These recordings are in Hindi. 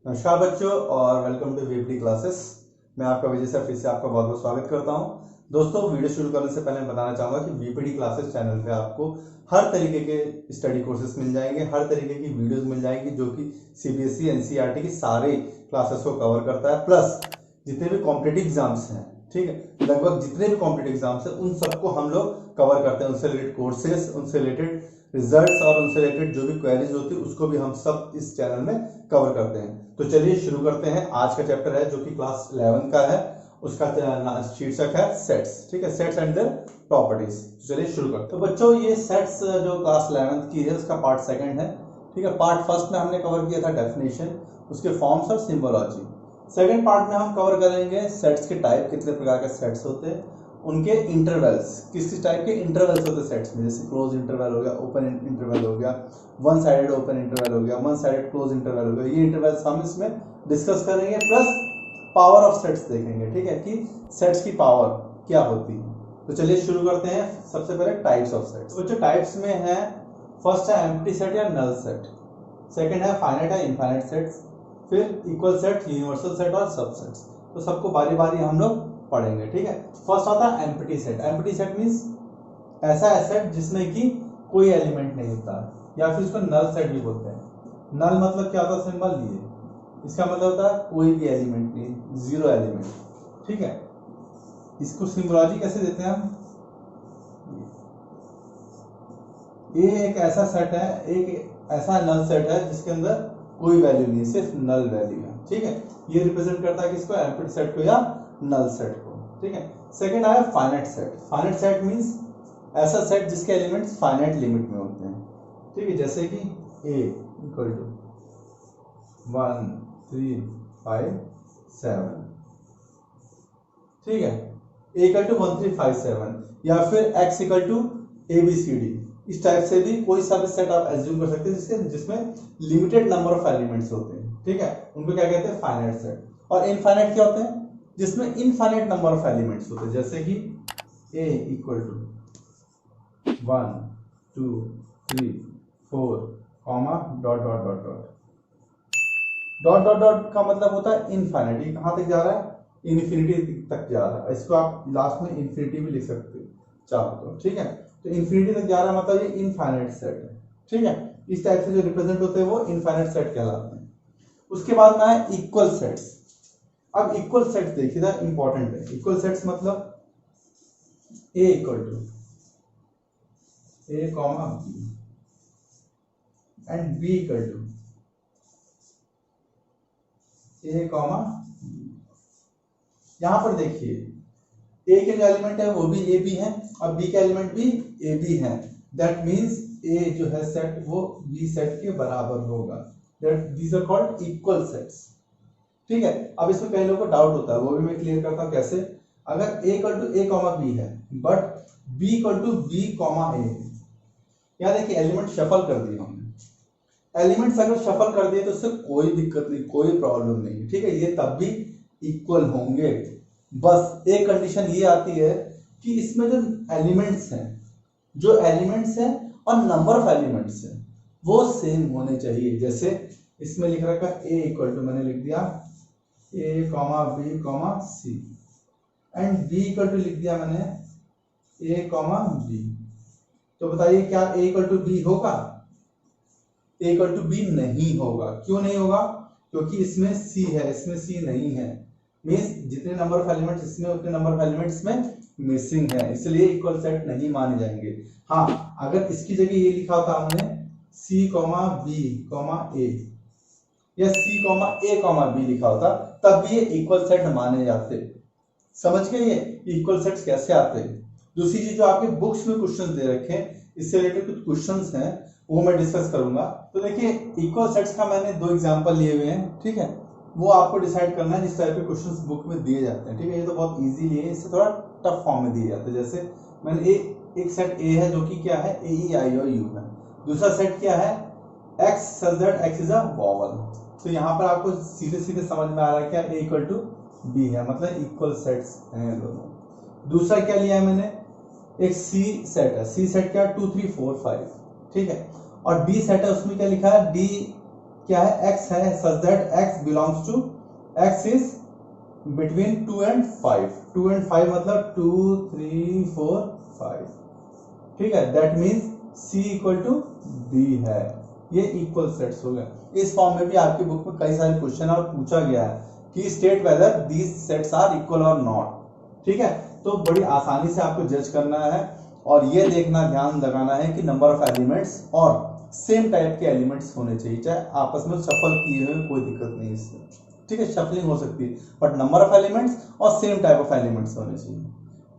नमस्कार बच्चों और वेलकम टू वीपीडी क्लासेस। मैं आपका विजय सर फिर से आपका बहुत बहुत स्वागत करता हूं। दोस्तों, वीडियो शुरू करने से पहले मैं बताना चाहूंगा कि वीपीडी क्लासेस चैनल पे आपको हर तरीके के स्टडी कोर्सेज मिल जाएंगे, हर तरीके की वीडियोस मिल जाएंगी जो कि सीबीएसई एनसीईआरटी की सारे क्लासेस को कवर करता है। प्लस जितने भी कॉम्पिटिटिव एग्जाम्स हैं, ठीक है, लगभग जितने भी कॉम्पिटिटिव एग्जाम्स हैं उन सबको हम लोग कवर करते हैं। उनसे रिलेटेड कोर्सेज, उनसे रिलेटेड रिजल्ट्स और उनसे रिलेटेड जो भी क्वेरीज होती है उसको भी हम सब इस चैनल में कवर करते हैं। तो चलिए शुरू करते हैं। आज का चैप्टर है जो कि क्लास 11 का है, उसका शीर्षक है सेट्स। ठीक है, सेट्स एंड देयर प्रॉपर्टीज। तो चलिए शुरू करते हैं। तो बच्चों, ये सेट्स जो क्लास 11 की है उसका पार्ट सेकंड है। ठीक है, पार्ट फर्स्ट में हमने कवर किया था डेफिनेशन, उसके फॉर्म्स और सिंबोलॉजी। सेकंड पार्ट में हम कवर करेंगे सेट्स के टाइप, कितने प्रकार के सेट्स होते हैं, उनके इंटरवल्स, किस किस टाइप के इंटरवल्स होते हैं सेट्स में, जैसे क्लोज इंटरवल हो गया, ओपन इंटरवल हो गया, वन साइडेड ओपन इंटरवल हो गया, वन साइडेड क्लोज इंटरवल हो गया। ये इंटरवल्स हम इसमें डिस्कस करेंगे। प्लस पावर ऑफ सेट्स देखेंगे, ठीक है, कि सेट्स की पावर क्या होती है। तो चलिए शुरू करते हैं। सबसे पहले टाइप्स ऑफ सेट्स। तो जो टाइप्स में है, फर्स्ट है एम्प्टी सेट या नल सेट, सेकंड है फाइनाइट या इनफाइनाइट सेट्स, फिर इक्वल सेट, यूनिवर्सल सेट और सबसेट्स। तो सबको बारी बारी हम लोग पढ़ेंगे। ठीक है, फर्स्ट आता है empty set. Empty set means ऐसा सेट जिसमें कि कोई एलिमेंट नहीं होता, या फिर इसको नल सेट भी बोलते हैं। नल मतलब क्या होता है, सिंबल ये, इसका मतलब होता है कोई भी एलिमेंट नहीं, जीरो एलिमेंट। ठीक है, इसको सिंबोलॉजी कैसे देते हैं हम, ये एक ऐसा सेट है, एक ऐसा नल सेट है जिसके अंदर कोई वैल्यू नहीं है, सिर्फ नल वैल्यू है। ठीक है, ये रिप्रेजेंट करता है किसको, एम्प्टी सेट को या नल सेट को। ठीक है, सेकंड आया finite set. Finite set means ऐसा सेट जिसके एलिमेंट्स फाइनाइट लिमिट में होते हैं। ठीक है, जैसे कि a इक्वल टू 1 3 5 7। ठीक है, a इक्वल टू 1 3 5 7, या फिर x इक्वल टू ABCD। इस टाइप से भी कोई सा भी सेट आप एज्यूम कर सकते हैं जिसमें लिमिटेड नंबर ऑफ एलिमेंट्स होते हैं। ठीक है, उनको क्या कहते हैं, फाइनाइट सेट। और इनफाइनाइट क्या होते हैं, जिसमें इनफाइनाइट नंबर ऑफ एलिमेंट्स होते हैं, जैसे कि a equal to 1 2 3 4 comma dot dot dot dot dot dot dot का मतलब होता है इनफाइनाइट। ये कहां तक जा रहा है, इन्फिनिटी तक जा रहा है। इसको आप लास्ट में इन्फिनिटी भी लिख सकते हो चाहो तो। ठीक है, तो इन्फिनिटी तक जा रहा है मतलब ये इनफाइनाइट सेट है। ठीक है, इस टाइप से जो रिप्रेजेंट होते हैं वो इनफाइनाइट सेट कहलाते हैं। उसके बाद में है इक्वल सेट्स। अब इक्वल सेट्स देखिए, इंपॉर्टेंट है। इक्वल सेट्स मतलब a equal to a comma b and b equal to a comma b। यहां पर देखिए, a के जो एलिमेंट है वो भी a b है और b के एलिमेंट भी a b है। दैट मींस a जो है सेट वो b सेट के बराबर होगा। That these are called equal sets. ठीक है, अब इसमें कई लोगों को डाउट होता है, वो भी मैं क्लियर करता हूं कैसे। अगर a equal to a comma b है but b equal to b comma a है, यहाँ देखिए एलिमेंट शफल कर दिए हमने। एलिमेंट्स अगर शफल कर दिए तो उससे कोई दिक्कत नहीं, कोई प्रॉब्लम नहीं। ठीक है, ये तब भी इक्वल होंगे। बस एक कंडीशन ये आती है कि इसमें जो एलिमेंट्स हैं और नंबर ऑफ एलिमेंट्स हैं वो सेम होने चाहिए। जैसे इसमें लिख रखा है a इक्वल टू, मैंने लिख दिया a comma b comma c and b equal to लिख दिया मैंने a कॉमा b। तो बताइए क्या a इक्वल टू b होगा, a इक्वल टू b नहीं होगा। क्यों नहीं होगा, क्योंकि इसमें c है, इसमें c नहीं है। मींस जितने नंबर ऑफ एलिमेंट्स इसमें उतने नंबर ऑफ एलिमेंट्स में मिसिंग है, इसलिए इक्वल सेट नहीं माने जाएंगे। हाँ, अगर इसकी जगह ये लिखा होता हमने c comma b comma a या c comma a comma b लिखा होता, तब भी ये इक्वल सेट माने जाते। समझ गए ये इक्वल सेट्स कैसे आते हैं। दूसरी चीज, जो आपके बुक्स में क्वेश्चन दे रखे हैं, इससे रिलेटेड कुछ क्वेश्चंस हैं वो मैं डिस्कस करूंगा। तो देखिए, इक्वल सेट्स का मैंने 2 एग्जांपल लिए हुए हैं। ठीक है, वो आपको डिसाइड करना है जिस टाइप के क्वेश्चंस बुक में दिए जाते हैं। ठीक है, ये तो बहुत इजीली है, इससे थोड़ा टफ फॉर्म में दिए जाते हैं। जैसे मैंने एक सेट ए है जो कि क्या है, ए ई आई ओ यू है। दूसरा सेट क्या है, x such that x is a vowel. तो यहाँ पर आपको सीधे सीधे समझ में आ रहा है क्या, ए इक्वल टू बी है, मतलब इक्वल सेट्स हैं दोनों। दूसरा क्या लिया है मैंने, एक सी सेट है। सी सेट क्या, 2 3 4 5। ठीक है, और डी सेट है, उसमें क्या लिखा है, डी क्या है, x है, such that x belongs to, x is between 2 and 5, 2 and 5 मतलब 2 3 4 5, ठीक है, that means C equal to D है। ये इक्वल सेट्स हो गए। इस फॉर्म में भी आपकी बुक में कई सारे क्वेश्चन और पूछा गया है कि state whether these sets are equal और नॉट, ठीक है। तो बड़ी आसानी से आपको जज करना है और ये देखना, ध्यान लगाना है कि नंबर ऑफ एलिमेंट्स और सेम टाइप के एलिमेंट्स होने चाहिए, चाहे आपस में शफल किए हुए कोई दिक्कत नहीं इससे, ठीक है, शफलिंग हो सकती है, बट नंबर ऑफ एलिमेंट्स और सेम टाइप ऑफ एलिमेंट्स होने चाहिए,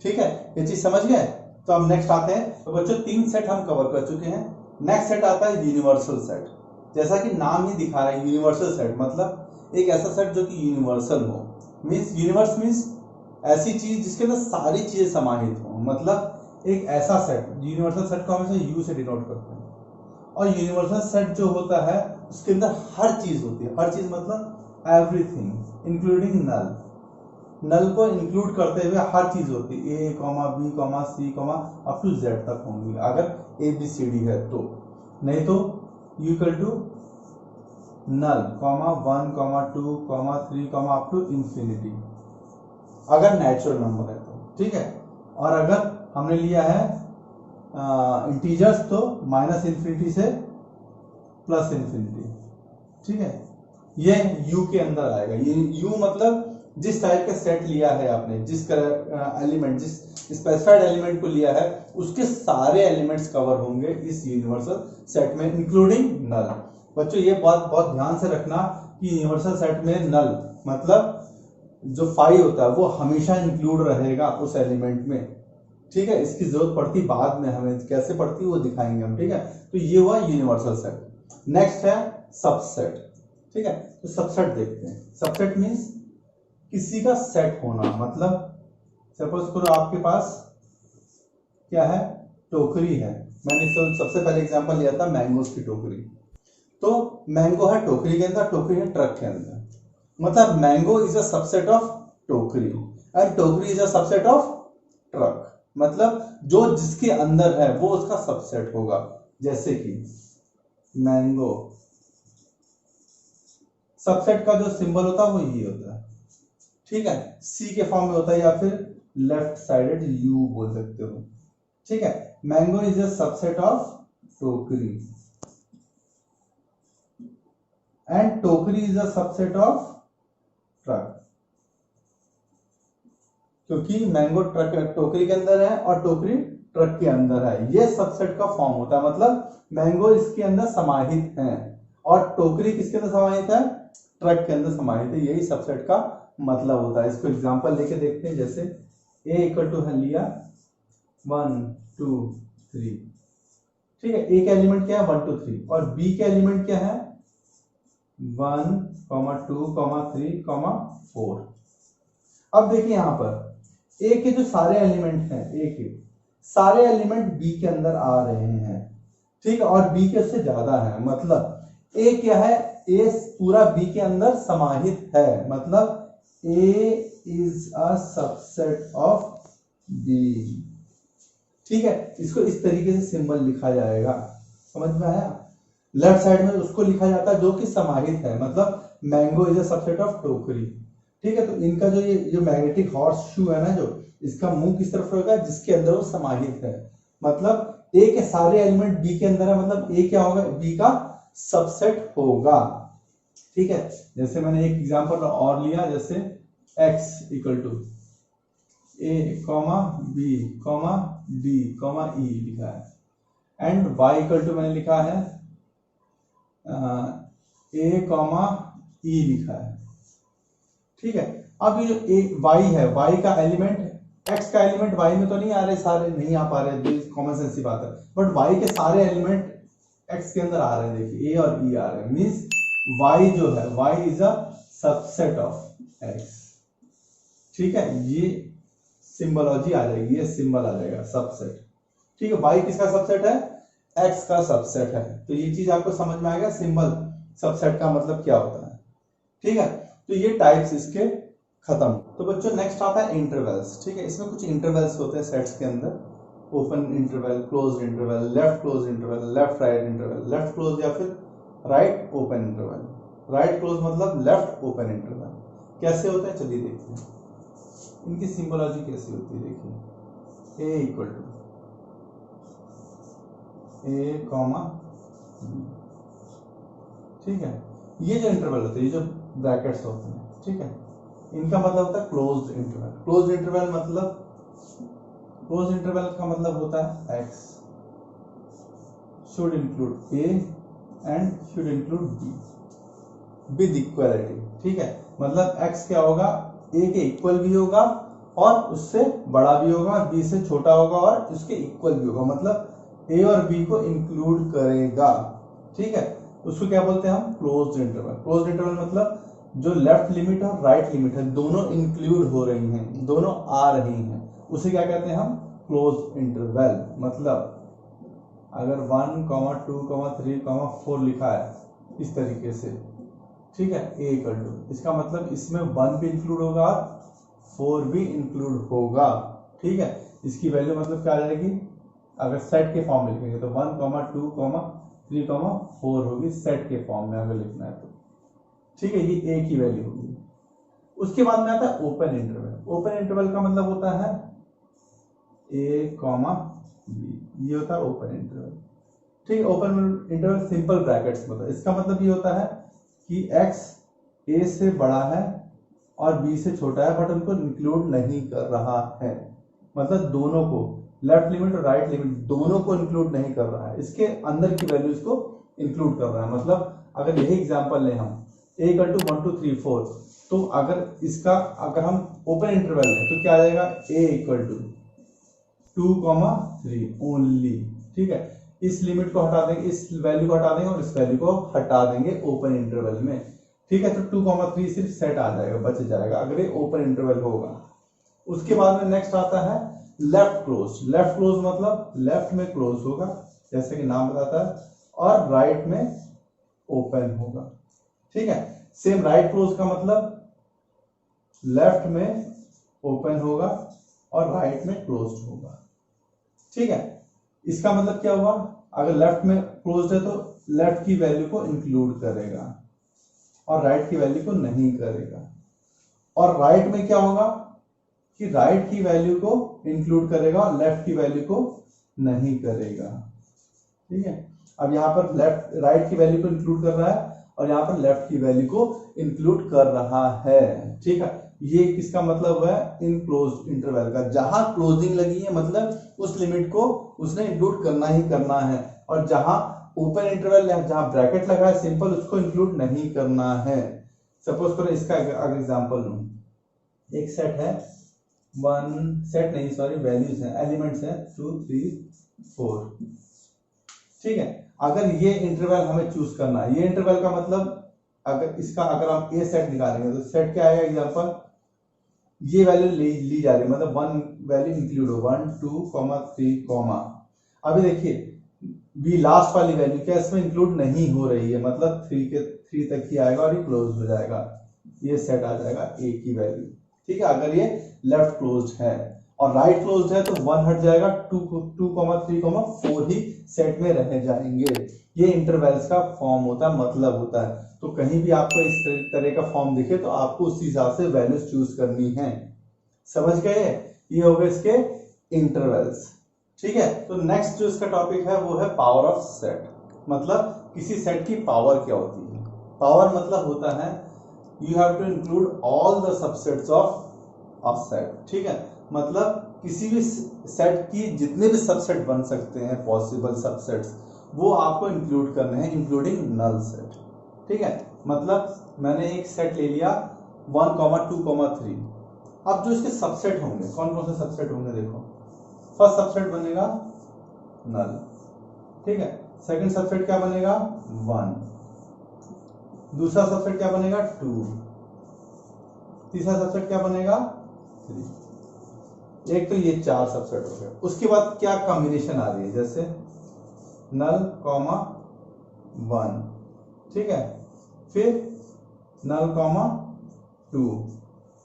ठीक है। ये चीज समझ गए। तो हम नेक्स्ट आते हैं। तो बच्चों 3 सेट हम कवर कर चुके हैं। नेक्स्ट सेट आता है यूनिवर्सल सेट। जैसा कि नाम ही दिखा रहा है यूनिवर्सल सेट, मतलब एक ऐसा सेट जो कि यूनिवर्सल हो। मींस यूनिवर्स मींस ऐसी चीज जिसके अंदर सारी चीजें समाहित हो, मतलब एक ऐसा सेट। यूनिवर्सल सेट को हमेशा यू से डिनोट करते हैं। और यूनिवर्सल सेट जो होता है उसके अंदर हर चीज होती है। हर चीज मतलब एवरीथिंग इंक्लूडिंग नल। नल को इंक्लूड करते हुए हर चीज होती है। A comma B comma C comma up to Z तक होंगी, अगर ए बी सी डी है तो। नहीं तो U equal to null comma 1 comma 2 comma 3 comma up to infinity, अगर नेचुरल नंबर है तो, ठीक है। और अगर हमने लिया है इंटीजर्स तो माइनस इंफिनिटी से प्लस इंफिनिटी, ठीक है। ये यू के अंदर आएगा। ये यू मतलब जिस टाइप का सेट लिया है आपने, जिस एलिमेंट, जिस स्पेसिफाइड एलिमेंट को लिया है, उसके सारे एलिमेंट्स कवर होंगे इस यूनिवर्सल सेट में, इंक्लूडिंग नल। बच्चों ये बात बहुत ध्यान से रखना कि यूनिवर्सल सेट में नल मतलब जो 5 होता है वो हमेशा इंक्लूड रहेगा उस एलिमेंट में, ठीक है। इसकी जरूरत पड़ती बाद में, हमें कैसे पड़ती वो दिखाएंगे हम, ठीक है। तो ये हुआ यूनिवर्सल सेट। नेक्स्ट है सबसेट, ठीक है। तो सबसेट देखते हैं। सबसेट मींस किसी का सेट होना, मतलब सपोज करो आपके पास क्या है, टोकरी है। मैंने सबसे पहले एग्जांपल लिया था मैंगोस की टोकरी। तो मैंगो है टोकरी के अंदर, टोकरी है ट्रक के अंदर, मतलब mango is a subset of टोकरी एंड टोकरी is a subset of truck. मतलब जो जिसके अंदर है वो उसका सबसेट होगा। जैसे कि मैंगो, सबसेट का जो सिंबल होता है वो ये होता है, ठीक है। सी के फॉर्म में होता है, या फिर लेफ्ट साइडेड यू बोल सकते हो, ठीक है। Mango is a subset of टोकरी एंड टोकरी is a subset of truck, क्योंकि मैंगो ट्रक टोकरी के अंदर है और टोकरी ट्रक के अंदर है। ये सबसेट का फॉर्म होता है, मतलब मैंगो इसके अंदर समाहित है और टोकरी किसके अंदर समाहित है, ट्रक के अंदर समाहित है। यही सबसेट का मतलब होता है। इसको एग्जांपल लेके देखते हैं। जैसे a इक्वल टू है लिया 1 2 3, ठीक है। a का एलिमेंट क्या है 1 2 3 और b का एलिमेंट क्या है 1 2 3 4। अब देखिए यहां पर a के जो सारे एलिमेंट हैं, a के सारे एलिमेंट b के अंदर आ रहे हैं, ठीक है। और b के उससे ज्यादा है, मतलब a क्या है, a पूरा b के अंदर समाहित है, मतलब A is a subset of B, ठीक है। इसको इस तरीके से सिंबल लिखा जाएगा, समझ में आया। लेफ्ट साइड में उसको लिखा जाता है जो कि समाहित है, मतलब mango is a subset of टोकरी, ठीक है। तो इनका जो ये मैग्नेटिक हॉर्स शू है ना, जो इसका मुंह किस तरफ होगा, जिसके अंदर वो समाहित है, मतलब A के सारे एलिमेंट B के अंदर है, मतलब A क्या होगा, B का सबसेट होगा, ठीक है। जैसे मैंने एक एग्जांपल और लिया, जैसे x equal to a comma b comma d comma e लिखा है एंड y इक्वल टू मैंने लिखा है a कॉमा e लिखा है, ठीक है। अब ये जो y है, y का एलिमेंट, x का एलिमेंट y में तो नहीं आ रहे, सारे नहीं आ पा रहे, कॉमन सेंस की बात है, बट y के सारे एलिमेंट x के अंदर आ रहे हैं। देखिए a और e आ रहे हैं, मींस y जो है, y is a subset of x, ठीक है। ये सिंबोलॉजी आ जाएगी, ये सिंबल आ जाएगा सबसेट, ठीक है। y किसका सबसेट है, x का सबसेट है। तो ये चीज आपको समझ में आएगा, सिंबल सबसेट का मतलब क्या होता है, ठीक है। तो ये टाइप्स इसके खत्म। तो बच्चों नेक्स्ट आता है इंटरवल्स, ठीक है। इसमें कुछ इंटरवल्स होते हैं सेट्स के अंदर, open interval, closed interval, left close interval, left right interval, left close या फिर right open interval. Right close मतलब लेफ्ट ओपन इंटरवल। कैसे होता है चलिए देखते हैं, इनकी सिंबोलॉजी कैसी होती है। देखिए A equal to A comma B, ठीक है। ये जो इंटरवल होते हैं, ये जो ब्रैकेट्स होते हैं, ठीक है, इनका मतलब होता है क्लोज्ड इंटरवल। क्लोज्ड इंटरवल मतलब, क्लोज्ड इंटरवल का मतलब होता है x should include a and should include b with equality, ठीक है। मतलब x क्या होगा, a के इक्वल भी होगा और उससे बड़ा भी होगा, b से छोटा होगा और उसके इक्वल भी होगा, मतलब a और b को इंक्लूड करेगा, ठीक है। उसको क्या बोलते हैं हम, क्लोज्ड इंटरवल। क्लोज्ड इंटरवल मतलब जो लेफ्ट लिमिट और राइट लिमिट है दोनों इंक्लूड हो रही हैं, दोनों आ रही हैं, उसे क्या कहते हैं हम, क्लोज्ड इंटरवल। मतलब अगर 1, 2, 3, 4 लिखा है इस तरीके से, ठीक है, a इक्वल टू, इसका मतलब इसमें 1 भी इंक्लूड होगा और 4 भी इंक्लूड होगा, ठीक है। इसकी वैल्यू मतलब क्या आ जाएगी, अगर सेट के फॉर्म में लिखेंगे तो 1, 2, 3, 4 होगी सेट के फॉर्म में अगर लिखना है तो, ठीक है। ये a की वैल्यू होगी। उसके बाद में आता है ओपन इंटरवल। ओपन इंटरवल का मतलब होता है a कॉमा बी, ये होता है ओपन इंटरवल, ठीक है। ओपन इंटरवल सिंपल ब्रैकेट्स मतलब, इसका मतलब ये होता है कि x a से बड़ा है और b से छोटा है बट उनको इंक्लूड नहीं कर रहा है, मतलब दोनों को, लेफ्ट लिमिट और राइट लिमिट दोनों को इंक्लूड नहीं कर रहा है, इसके अंदर की वैल्यूज को इंक्लूड कर रहा है। मतलब अगर यही एग्जांपल लें हम, a इक्वल टू 1, 2, 3, 4, तो अगर इसका अगर हम ओपन इंटरवल लें तो क्या आ जाएगा, a इक्वल टू 2, 3 ओनली, ठीक है। इस लिमिट को हटा देंगे, इस वैल्यू को हटा देंगे और इस वैल्यू को हटा देंगे ओपन इंटरवल में, ठीक है। तो 2, 3 सिर्फ सेट आ जाएगा, बच जाएगा अगर ये ओपन इंटरवल होगा। उसके बाद में नेक्स्ट आता है लेफ्ट क्लोज। लेफ्ट क्लोज मतलब लेफ्ट में क्लोज होगा जैसे कि नाम बताता है, और राइट में ओपन होगा, ठीक है। सेम राइट क्लोज का मतलब लेफ्ट में ओपन होगा और राइट में क्लोज्ड होगा, ठीक है। इसका मतलब क्या हुआ, अगर लेफ्ट में क्लोज्ड है तो लेफ्ट की वैल्यू को इंक्लूड करेगा और राइट की वैल्यू को नहीं करेगा, और राइट में क्या होगा कि राइट की वैल्यू को इंक्लूड करेगा और लेफ्ट की वैल्यू को नहीं करेगा, ठीक है। अब यहाँ पर लेफ्ट राइट की वैल्यू को इंक्लूड कर रहा है और यहाँ पर लेफ्ट की वैल्यू को इंक्लूड कर रहा है, ठीक है। ये किसका मतलब है, इन क्लोज्ड इंटरवल का। जहां क्लोजिंग लगी है मतलब उस लिमिट को उसने इंक्लूड करना ही करना है, और जहां ओपन इंटरवल है, जहां ब्रैकेट लगा है सिंपल, उसको इंक्लूड नहीं करना है। सपोज करो इसका अगर एग्जांपल लूं, एक सेट है, वैल्यूज है, एलिमेंट्स है 2, 3, 4, ठीक है। अगर ये इंटरवल हमें चूज करना है, ये इंटरवल का मतलब अगर इसका अगर हम ए सेट निकालेंगे तो सेट क्या आएगा, एग्जांपल ये वैल्यू ली जा रही है, मतलब 1 वैल्यू इंक्लूड हो, 1, 2, 3, अभी देखिए बी लास्ट वाली वैल्यू क्या इसमें इंक्लूड नहीं हो रही है, मतलब 3 तक ही आएगा और ये क्लोज हो जाएगा, ये सेट आ जाएगा ए की वैल्यू, ठीक है। अगर ये लेफ्ट क्लोज्ड है और राइट क्लोज्ड है तो 1 हट जाएगा, 2, 3, 4 ही सेट में रह जाएंगे। ये इंटरवल्स का फॉर्म होता है, मतलब होता है। तो कहीं भी आपको इस तरह का फॉर्म दिखे तो आपको उस हिसाब से वैल्यूज चूज करनी है, समझ गए। ये हो गए इसके इंटरवल्स, ठीक है। तो नेक्स्ट जो इसका टॉपिक है वो है पावर ऑफ सेट, मतलब किसी सेट की पावर क्या होती है। पावर मतलब होता है you have to include all the subsets of a set, ठीक है। मतलब किसी भी सेट की जितने भी सबसेट बन सकते हैं पॉसिबल सबसेट्स, वो आपको इंक्लूड करने हैं, इंक्लूडिंग नल सेट, ठीक है। मतलब मैंने एक सेट ले लिया 1, 2, 3, अब जो इसके सबसेट होंगे, कौन कौन से सबसेट होंगे, देखो फर्स्ट सबसेट बनेगा नल, ठीक है। सेकंड सबसेट क्या बनेगा, 1, दूसरा सबसेट क्या बनेगा, 2, तीसरा सबसेट क्या बनेगा, 3। एक तो ये 4 सबसेट हो गए। उसके बाद क्या कॉम्बिनेशन आ रही है, जैसे नल, 1, ठीक है, फिर नल, 2,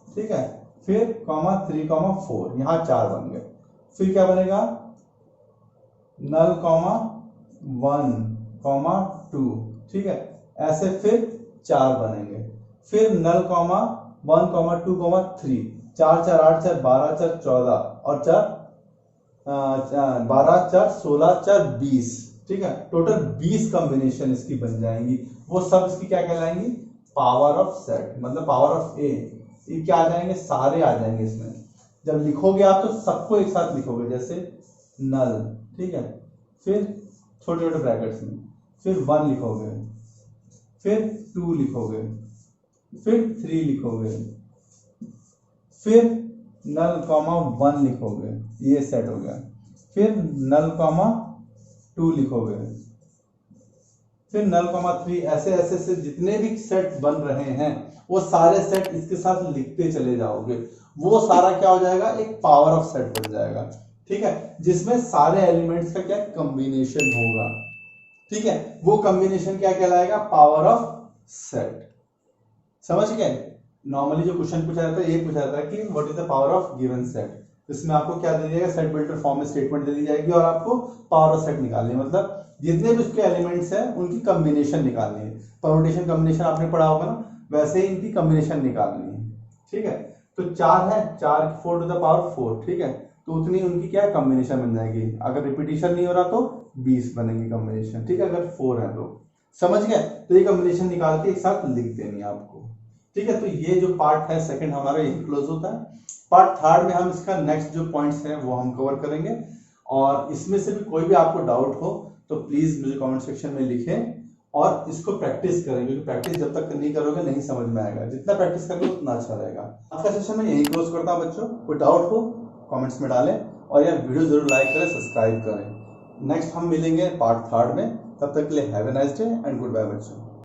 ठीक है, फिर 3, 4, यहां 4 बन गए। फिर क्या बनेगा, नल, 1, 2, ठीक है, ऐसे फिर 4 बनेंगे, फिर नल कॉमा 1 कॉमा 2 कॉमा 3, 4 4 8 4 12 4 14 और 4 12 4 16 4 20, ठीक है, टोटल 20 कॉम्बिनेशन इसकी बन जाएंगी। वो सब इसकी क्या कहलाएंगी, पावर ऑफ सेट, मतलब पावर ऑफ ए। ये क्या आ जाएंगे, सारे आ जाएंगे इसमें। जब लिखोगे आप तो सबको एक साथ लिखोगे, जैसे नल, ठीक है, फिर छोटे छोटे ब्रैकेट्स में, फिर 1 लिखोगे, फिर 2 लिखोगे, फिर 3 लिखोगे, फिर नल कॉमा 1 लिखोगे, ये सेट हो गया, फिर नल कॉमा 2 लिखोगे, फिर नल कॉमा 3, ऐसे ऐसे से जितने भी सेट बन रहे हैं वो सारे सेट इसके साथ लिखते चले जाओगे। वो सारा क्या हो जाएगा, एक पावर ऑफ सेट बन जाएगा, ठीक है, जिसमें सारे एलिमेंट्स का क्या कॉम्बिनेशन होगा, ठीक है, वो कॉम्बिनेशन क्या कहलाएगा, पावर ऑफ सेट। समझ गए। नॉर्मली जो क्वेश्चन पूछा जाता है ये पूछा जाता है कि what is the power of given set. इसमें आपको क्या दे दिया, सेट बिल्डर फॉर्म में स्टेटमेंट दे दी जाएगी और आपको पावर ऑफ सेट निकालनी है, मतलब जितने भी उसके एलिमेंट्स हैं उनकी कॉम्बिनेशन निकालनी है। परमुटेशन कॉम्बिनेशन आपने पढ़ा होगा ना, वैसे ही इनकी कॉम्बिनेशन निकालनी है, ठीक है। तो 4 है, 4 4 टू द पावर 4, ठीक है, तो उतनी उनकी क्या कॉम्बिनेशन बन जाएगी। अगर रिपीटिशन नहीं हो रहा तो 20 बनेंगे कॉम्बिनेशन, ठीक है, अगर 4 है तो। समझ गए। तो ये कॉम्बिनेशन निकाल के एक साथ लिख देनी है आपको, ठीक है। तो ये जो पार्ट है सेकंड हमारा यही क्लोज होता है। पार्ट थर्ड में हम इसका नेक्स्ट जो पॉइंट्स हैं वो हम कवर करेंगे, और इसमें से भी कोई भी आपको डाउट हो तो प्लीज मुझे कमेंट सेक्शन में लिखें और इसको प्रैक्टिस करें, क्योंकि प्रैक्टिस जब तक नहीं करोगे नहीं समझ में आएगा। जितना प्रैक्टिस करोगे उतना अच्छा रहेगा। आज का सेशन में यही क्लोज करता हूँ बच्चों। कोई डाउट हो कमेंट्स में डालें और यार वीडियो जरूर लाइक करें, सब्सक्राइब करें। नेक्स्ट हम मिलेंगे पार्ट थर्ड में, तब तक के लिए have a nice day and good bye बच्चों।